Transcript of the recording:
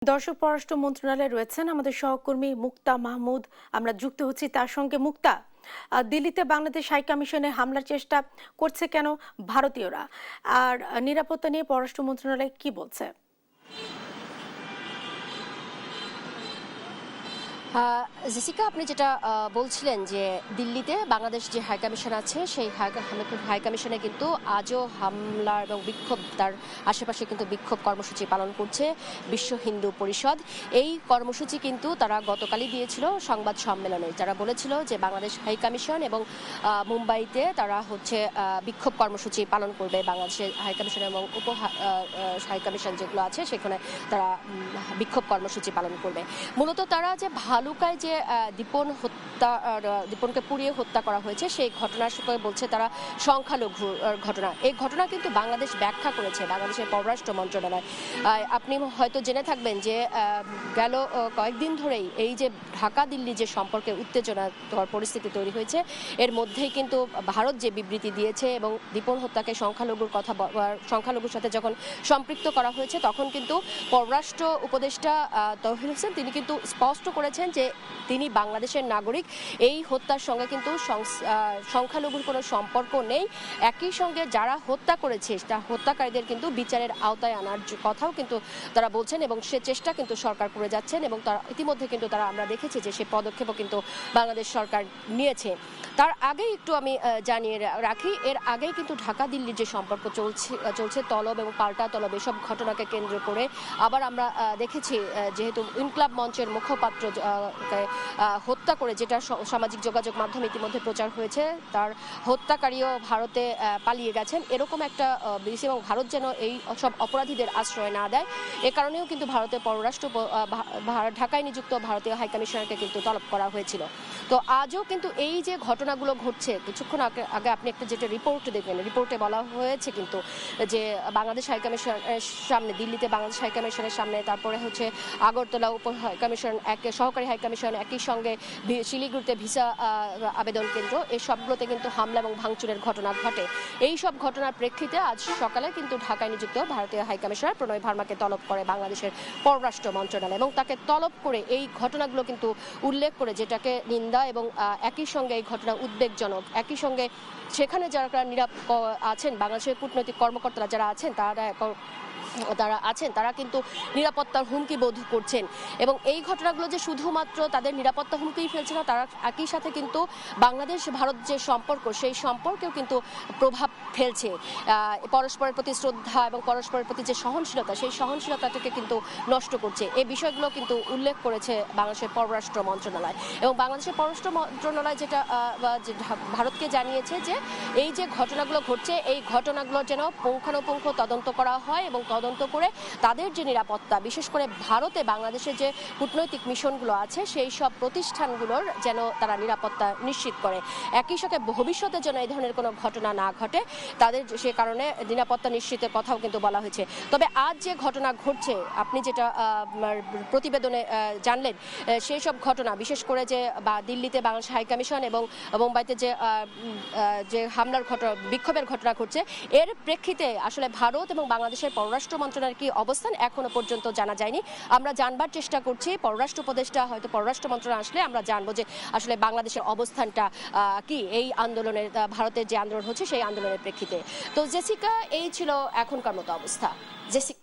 দর্শক, পররাষ্ট্র মন্ত্রণালয়ে রয়েছেন আমাদের সহকর্মী মুক্তা মাহমুদ। আমরা যুক্ত হচ্ছি তার সঙ্গে। মুক্তা, দিল্লিতে বাংলাদেশ হাই কমিশনে হামলার চেষ্টা করছে কেন ভারতীয়রা, আর নিরাপত্তা নিয়ে পররাষ্ট্র মন্ত্রণালয় কি বলছে? জেসিকা, আপনি যেটা বলছিলেন যে দিল্লিতে বাংলাদেশ যে হাই কমিশন আছে সেই হাই কমিশনে কিন্তু আজও হামলা এবং বিক্ষোভ, তার আশেপাশে কিন্তু বিক্ষোভ কর্মসূচি পালন করছে বিশ্ব হিন্দু পরিষদ। এই কর্মসূচি কিন্তু তারা গতকালই দিয়েছিল সংবাদ সম্মেলনে। তারা বলেছিল যে বাংলাদেশ হাই কমিশন এবং মুম্বাইতে তারা হচ্ছে বিক্ষোভ কর্মসূচি পালন করবে। বাংলাদেশের হাই কমিশন এবং হাই কমিশন যেগুলো আছে সেখানে তারা বিক্ষোভ কর্মসূচি পালন করবে। মূলত তারা যে ভালুকায় যে দীপনকে পুড়িয়ে হত্যা করা হয়েছে সেই ঘটনার সঙ্গে বলছে তারা সংখ্যালঘু ঘটনা। এই ঘটনা কিন্তু বাংলাদেশ ব্যাখ্যা করেছে, বাংলাদেশের পররাষ্ট্র মন্ত্রণালয়। আপনি হয়তো জেনে থাকবেন যে গেল কয়েকদিন ধরেই এই যে ঢাকা দিল্লি যে সম্পর্কে উত্তেজনাকর পরিস্থিতি তৈরি হয়েছে, এর মধ্যেই কিন্তু ভারত যে বিবৃতি দিয়েছে এবং দীপন হত্যাকে সংখ্যালঘুর সাথে যখন সম্পৃক্ত করা হয়েছে, তখন কিন্তু পররাষ্ট্র উপদেষ্টা তৌহিদ হোসেন তিনি কিন্তু স্পষ্ট করেছেন যে তিনি বাংলাদেশের নাগরিক। এই হত্যার সঙ্গে কিন্তু সংখ্যালঘুর কোনো সম্পর্ক নেই। একই সঙ্গে যারা হত্যা করেছে হত্যাকারীদের কিন্তু বিচারের আওতায় আনার কথাও কিন্তু তারা বলছেন এবং সে চেষ্টা কিন্তু সরকার করে যাচ্ছেন এবং তারা ইতিমধ্যে কিন্তু আমরা দেখেছি যে সে পদক্ষেপও কিন্তু বাংলাদেশ সরকার নিয়েছে। তার আগেই একটু আমি জানিয়ে রাখি, এর আগেই কিন্তু ঢাকা দিল্লির যে সম্পর্ক চলছে তলব এবং পাল্টা তলব, এসব ঘটনাকে কেন্দ্র করে আবার আমরা দেখেছি যেহেতু ইনকলাব মঞ্চের মুখপাত্র হত্যা করে, যেটা সামাজিক যোগাযোগ মাধ্যমে ইতিমধ্যে প্রচার হয়েছে, তার হত্যাকারীও ভারতে পালিয়ে গেছেন, এরকম একটা বিদেশি এবং ভারত যেন এই সব অপরাধীদের আশ্রয় না দেয়, এ কারণেও কিন্তু ভারতের পররাষ্ট্র ঢাকায় নিযুক্ত ভারতীয় হাইকমিশনারকে কিন্তু তলব করা হয়েছিল। তো আজও কিন্তু এই যে ঘটনাগুলো ঘটছে, কিছুক্ষণ আগে আপনি একটা যেটা রিপোর্ট দেখবেন, রিপোর্টে বলা হয়েছে কিন্তু যে বাংলাদেশ হাইকমিশনের সামনে, দিল্লিতে বাংলাদেশ হাইকমিশনের সামনে, তারপরে হচ্ছে আগরতলা উপ হাইকমিশন, সহকারী হাইকমিশন, একই সঙ্গে শিলিগুড়িতে ভিসা আবেদন কেন্দ্র, এই সবগুলোতে কিন্তু হামলা এবং ভাঙচুরের ঘটনা ঘটে। এই সব ঘটনার প্রেক্ষিতে আজ সকালে কিন্তু ঢাকায় নিযুক্ত ভারতীয় হাইকমিশনার প্রণয় ভার্মাকে তলব করে বাংলাদেশের পররাষ্ট্র মন্ত্রণালয় এবং তাকে তলব করে এই ঘটনাগুলো কিন্তু উল্লেখ করে যেটাকে নিন্দা এবং একই সঙ্গে এই ঘটনা উদ্বেগজনক। একই সঙ্গে সেখানে যারা আছেন, বাংলাদেশের কূটনৈতিক কর্মকর্তারা যারা আছেন তারা কিন্তু নিরাপত্তার হুমকি বোধ করছেন এবং এই ঘটনাগুলো যে শুধুমাত্র তাদের নিরাপত্তা হুমকি ফেলছে না, তারা একই সাথে কিন্তু বাংলাদেশ ভারত যে সম্পর্ক, সেই সম্পর্কেও কিন্তু প্রভাব ফেলছে। পরস্পরের প্রতি শ্রদ্ধা এবং পরস্পরের প্রতি যে সহনশীলতা, সেই সহনশীলতাটাকে কিন্তু নষ্ট করছে। এই বিষয়গুলো কিন্তু উল্লেখ করেছে বাংলাদেশের পররাষ্ট্র মন্ত্রণালয় এবং বাংলাদেশের পররাষ্ট্র মন্ত্রণালয় যেটা ভারতকে জানিয়েছে যে এই যে ঘটনাগুলো ঘটছে, এই ঘটনাগুলো যেন পুঙ্খানুপুঙ্খ তদন্ত করা হয় এবং তদন্ত করে তাদের যে নিরাপত্তা, বিশেষ করে ভারতে বাংলাদেশের যে কূটনৈতিক মিশনগুলো আছে সেই সব প্রতিষ্ঠানগুলোর যেন তারা নিরাপত্তা নিশ্চিত করে। একই সাথে ভবিষ্যতে যেন এই ধরনের কোনো ঘটনা না ঘটে, তাদের সে কারণে নিরাপত্তা নিশ্চিতের কথাও কিন্তু বলা হয়েছে। তবে আজ যে ঘটনা ঘটছে, আপনি যেটা প্রতিবেদনে জানলেন, সেই সব ঘটনা বিশেষ করে যে দিল্লিতে বাংলাদেশ হাইকমিশন এবং মুম্বাইতে যে হামলার ঘটনা, বিক্ষোভের ঘটনা ঘটছে, এর প্রেক্ষিতে আসলে ভারত এবং বাংলাদেশের পররাষ্ট্র মন্ত্রণালয়ের কি অবস্থান এখনো পর্যন্ত জানা যায়নি। আমরা জানবার চেষ্টা করছি, পররাষ্ট্র উপদেষ্টা হয়তো পররাষ্ট্র মন্ত্রণালয় আসলে আমরা জানবো যে আসলে বাংলাদেশের অবস্থানটা কি এই আন্দোলনের, ভারতের যে আন্দোলন হচ্ছে সেই আন্দোলনের প্রেক্ষিতে। তো জেসিকা, এই ছিল এখনকার মতো অবস্থা। জেসিকা।